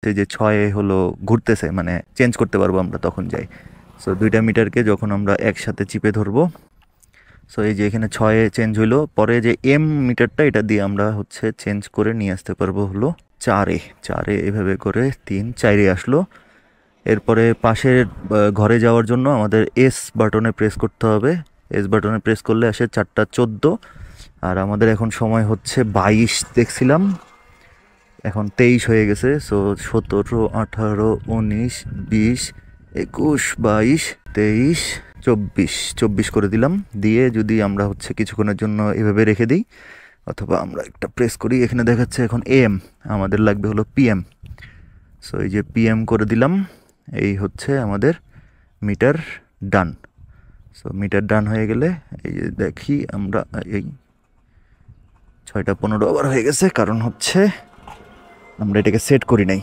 এই যে 6 হলো ঘুরতেছে, মানে চেঞ্জ করতে পারবো আমরা তখন যাই। সো 2টা মিটারকে যখন আমরা একসাথে চিপে ধরবো, সো এই যে এখানে 6 চেঞ্জ হইলো, পরে যে এম মিটারটা এটা দিয়ে আমরা হচ্ছে চেঞ্জ করে নিয়ে আসতে পারবো হলো 4-এ। 4-এ এভাবে করে 3 4-এ আসলো। এরপরে পাশের ঘরে যাওয়ার জন্য আমাদের এস বাটনে প্রেস করতে হবে। এস বাটনে প্রেস করলে আসে 4টা 14। আর আমাদের এখন সময় হচ্ছে 22 দেখছিলাম, এখন 23 হয়ে গেছে। সো 17 18 19 20 21 22 23 24 24 করে দিলাম। দিয়ে যদি আমরা হচ্ছে কিছুক্ষণের জন্য এভাবে রেখে দিই, অথবা আমরা একটা প্রেস করি, এখানে দেখাচ্ছে এখন এম, আমাদের লাগবে হলো পিএম। সো এই যে পিএম করে দিলাম। এই হচ্ছে আমাদের মিটার ডান। সো মিটার ডান হয়ে গেলে এই যে দেখি আমরা, এই 6টা 15 ওভার হয়ে গেছে, কারণ হচ্ছে আমরা এটাকে সেট করি নাই।